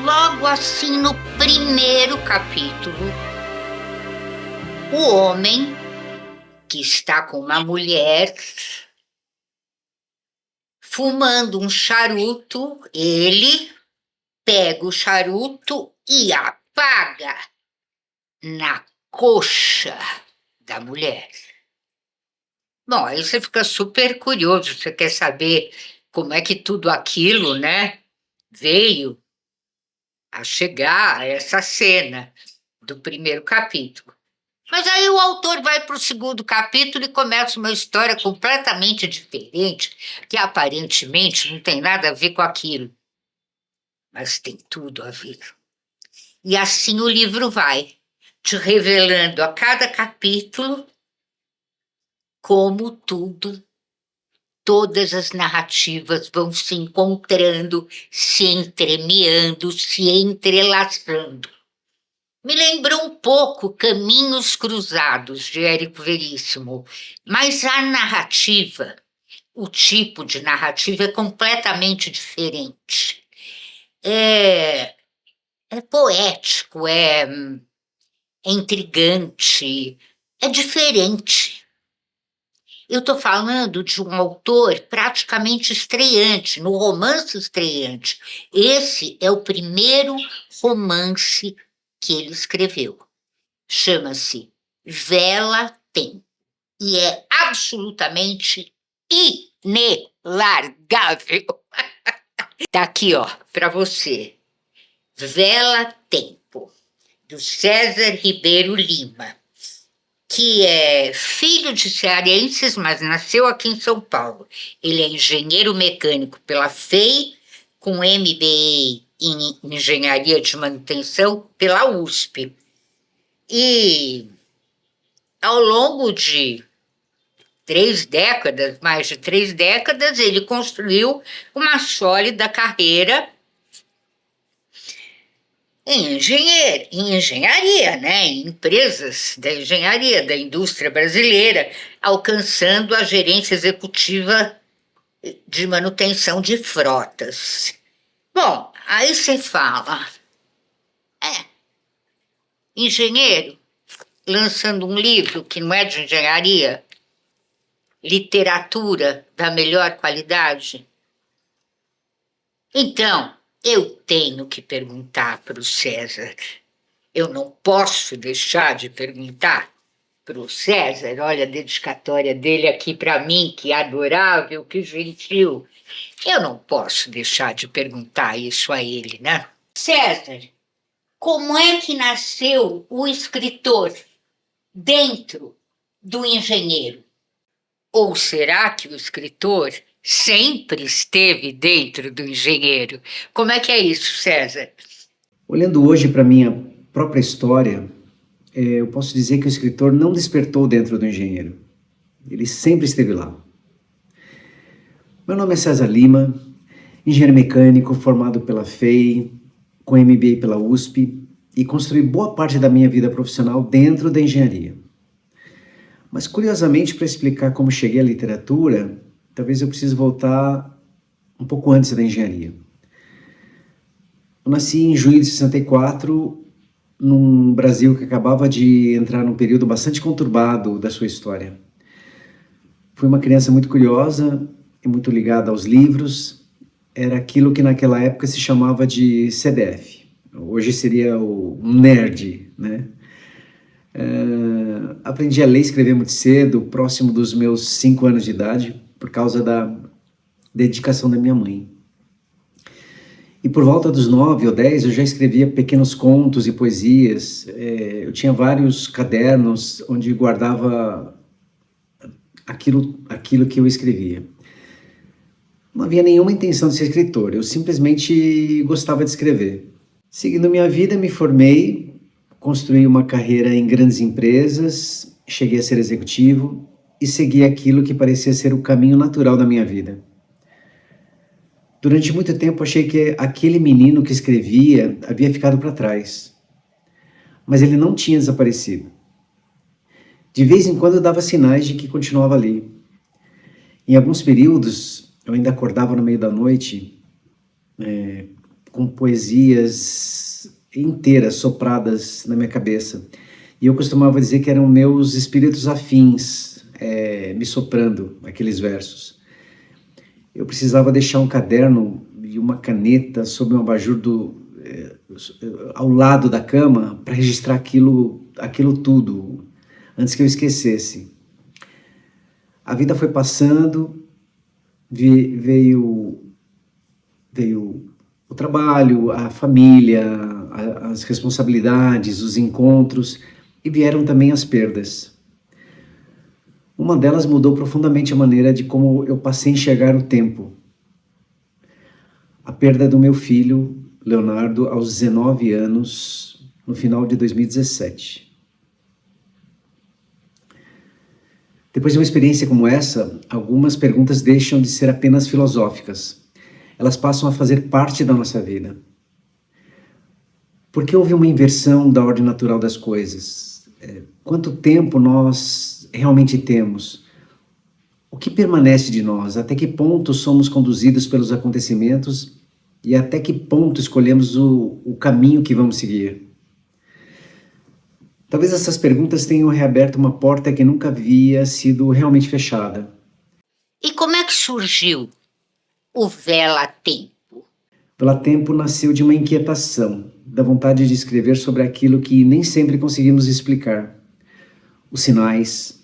logo assim no primeiro capítulo, o homem que está com uma mulher fumando um charuto, ele pega o charuto e apaga na coxa da mulher. Bom, aí você fica super curioso, você quer saber como é que tudo aquilo, né, veio a chegar a essa cena do primeiro capítulo. Mas aí o autor vai para o segundo capítulo e começa uma história completamente diferente, que aparentemente não tem nada a ver com aquilo, mas tem tudo a ver. E assim o livro vai, te revelando a cada capítulo como todas as narrativas vão se encontrando, se entremeando, se entrelaçando. Me lembrou um pouco Caminhos Cruzados, de Érico Veríssimo, mas a narrativa, o tipo de narrativa é completamente diferente. É poético, é intrigante, é diferente. Eu estou falando de um autor praticamente estreante, no romance estreante. Esse é o primeiro romance que ele escreveu. Chama-se Vela Tem. E é absolutamente inelargável. Tá aqui, ó, para você. Vela Tempo, do César Ribeiro Lima, que é filho de cearenses, mas nasceu aqui em São Paulo. Ele é engenheiro mecânico pela FEI, com MBA em Engenharia de Manutenção pela USP. E ao longo de mais de 3 décadas, ele construiu uma sólida carreira em engenharia, né? Em empresas da engenharia, da indústria brasileira, alcançando a gerência executiva de manutenção de frotas. Bom, aí você fala, engenheiro lançando um livro que não é de engenharia, literatura da melhor qualidade. Então, eu tenho que perguntar para o César. Eu não posso deixar de perguntar para o César. Olha a dedicatória dele aqui para mim, que adorável, que gentil. Eu não posso deixar de perguntar isso a ele, né? César, como é que nasceu o escritor dentro do engenheiro? Ou será que o escritor sempre esteve dentro do engenheiro? Como é que é isso, César? Olhando hoje para a minha própria história, eu posso dizer que o escritor não despertou dentro do engenheiro. Ele sempre esteve lá. Meu nome é César Lima, engenheiro mecânico formado pela FEI, com MBA pela USP, e construí boa parte da minha vida profissional dentro da engenharia. Mas, curiosamente, para explicar como cheguei à literatura, talvez eu precise voltar um pouco antes da engenharia. Eu nasci em junho de 64, num Brasil que acabava de entrar num período bastante conturbado da sua história. Fui uma criança muito curiosa e muito ligada aos livros. Era aquilo que naquela época se chamava de CDF. Hoje seria o nerd, né? Aprendi a ler e escrever muito cedo, próximo dos meus 5 anos de idade, por causa da dedicação da minha mãe. E por volta dos 9 ou 10 eu já escrevia pequenos contos e poesias. Eu tinha vários cadernos onde guardava aquilo que eu escrevia. Não havia nenhuma intenção de ser escritor, eu simplesmente gostava de escrever. Seguindo minha vida, me formei, construí uma carreira em grandes empresas, cheguei a ser executivo e segui aquilo que parecia ser o caminho natural da minha vida. Durante muito tempo achei que aquele menino que escrevia havia ficado para trás, mas ele não tinha desaparecido. De vez em quando eu dava sinais de que continuava ali. Em alguns períodos eu ainda acordava no meio da noite, com poesias inteiras sopradas na minha cabeça. E eu costumava dizer que eram meus espíritos afins me soprando aqueles versos. Eu precisava deixar um caderno e uma caneta sob um abajur ao lado da cama para registrar aquilo tudo, antes que eu esquecesse. A vida foi passando, veio o trabalho, a família, as responsabilidades, os encontros, e vieram também as perdas. Uma delas mudou profundamente a maneira de como eu passei a enxergar o tempo. A perda do meu filho, Leonardo, aos 19 anos, no final de 2017. Depois de uma experiência como essa, algumas perguntas deixam de ser apenas filosóficas. Elas passam a fazer parte da nossa vida. Por que houve uma inversão da ordem natural das coisas? Quanto tempo nós realmente temos? O que permanece de nós? Até que ponto somos conduzidos pelos acontecimentos e até que ponto escolhemos o caminho que vamos seguir? Talvez essas perguntas tenham reaberto uma porta que nunca havia sido realmente fechada. E como é que surgiu o Vela Tempo? Vela Tempo nasceu de uma inquietação, da vontade de escrever sobre aquilo que nem sempre conseguimos explicar. Os sinais,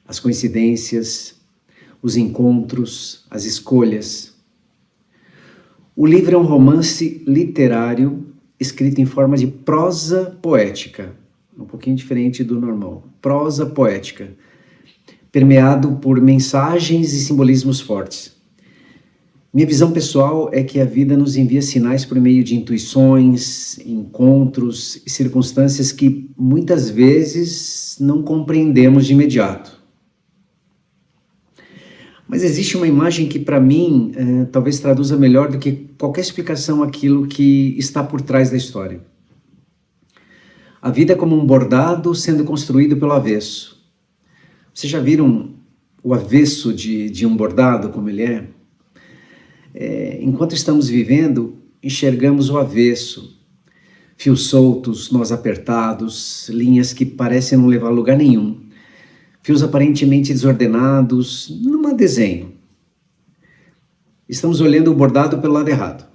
as coincidências, os encontros, as escolhas. O livro é um romance literário escrito em forma de prosa poética, um pouquinho diferente do normal. Prosa poética, permeado por mensagens e simbolismos fortes. Minha visão pessoal é que a vida nos envia sinais por meio de intuições, encontros e circunstâncias que muitas vezes não compreendemos de imediato. Mas existe uma imagem que, para mim, talvez traduza melhor do que qualquer explicação aquilo que está por trás da história. A vida é como um bordado sendo construído pelo avesso. Vocês já viram o avesso de um bordado, como ele é? Enquanto estamos vivendo, enxergamos o avesso. Fios soltos, nós apertados, linhas que parecem não levar a lugar nenhum. Fios aparentemente desordenados, num desenho. Estamos olhando o bordado pelo lado errado.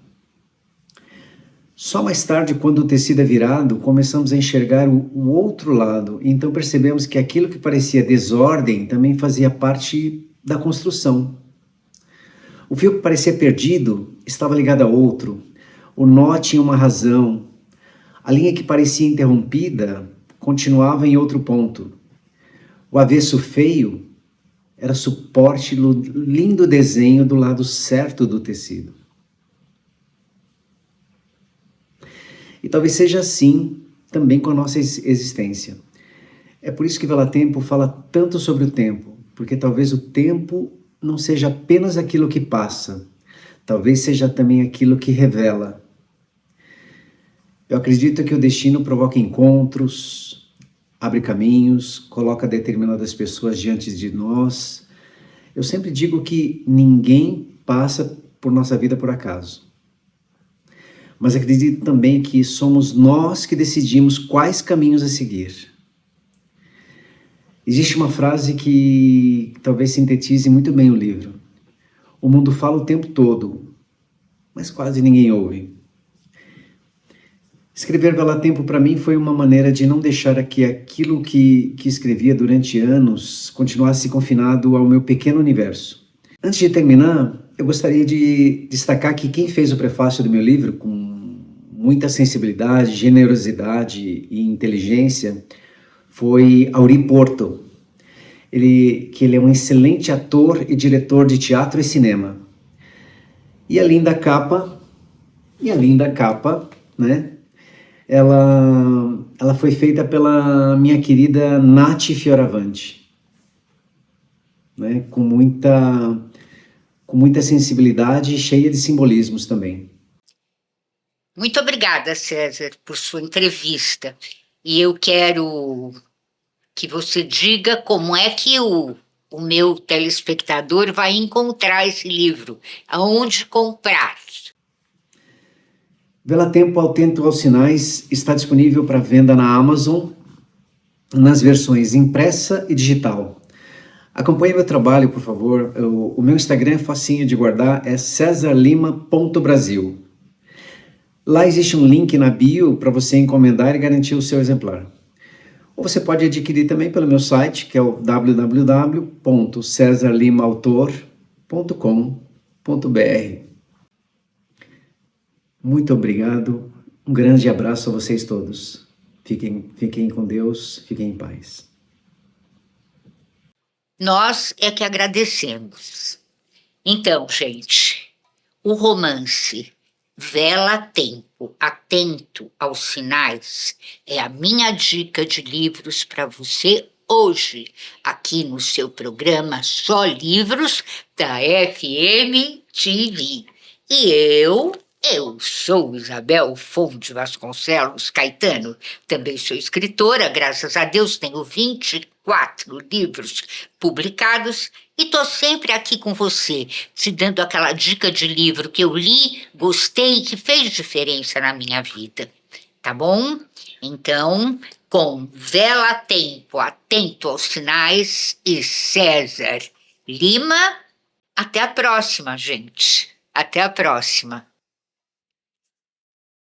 Só mais tarde, quando o tecido é virado, começamos a enxergar o outro lado, e então percebemos que aquilo que parecia desordem também fazia parte da construção. O fio que parecia perdido estava ligado a outro, o nó tinha uma razão, a linha que parecia interrompida continuava em outro ponto. O avesso feio era suporte do lindo desenho do lado certo do tecido. E talvez seja assim também com a nossa existência. É por isso que Vela Tempo fala tanto sobre o tempo, porque talvez o tempo não seja apenas aquilo que passa, talvez seja também aquilo que revela. Eu acredito que o destino provoca encontros, abre caminhos, coloca determinadas pessoas diante de nós. Eu sempre digo que ninguém passa por nossa vida por acaso. Mas acredito também que somos nós que decidimos quais caminhos a seguir. Existe uma frase que talvez sintetize muito bem o livro. O mundo fala o tempo todo, mas quase ninguém ouve. Escrever Vela Tempo para mim foi uma maneira de não deixar que aquilo que escrevia durante anos continuasse confinado ao meu pequeno universo. Antes de terminar, eu gostaria de destacar que quem fez o prefácio do meu livro, com muita sensibilidade, generosidade e inteligência, foi Auri Porto. Ele é um excelente ator e diretor de teatro e cinema. E a linda capa, né? Ela foi feita pela minha querida Nath Fioravanti, né? Com muita sensibilidade e cheia de simbolismos também. Muito obrigada, César, por sua entrevista. E eu quero que você diga como é que o meu telespectador vai encontrar esse livro, aonde comprar. Vela Tempo Atento aos Sinais está disponível para venda na Amazon, nas versões impressa e digital. Acompanhe meu trabalho, por favor. O meu Instagram é facinho de guardar, é cesarlima.brasil. Lá existe um link na bio para você encomendar e garantir o seu exemplar. Ou você pode adquirir também pelo meu site, que é o www.cesarlimaautor.com.br. Muito obrigado. Um grande abraço a vocês todos. Fiquem com Deus, fiquem em paz. Nós é que agradecemos. Então, gente, o romance Vela Tempo, Atento aos Sinais é a minha dica de livros para você hoje, aqui no seu programa Só Livros da FM TV. E eu sou Isabel Fonte Vasconcelos Caetano, também sou escritora, graças a Deus tenho 24 livros publicados e estou sempre aqui com você, te dando aquela dica de livro que eu li, gostei e que fez diferença na minha vida, tá bom? Então, com Vela Tempo, Atento aos Sinais e César Lima, até a próxima, gente. Até a próxima.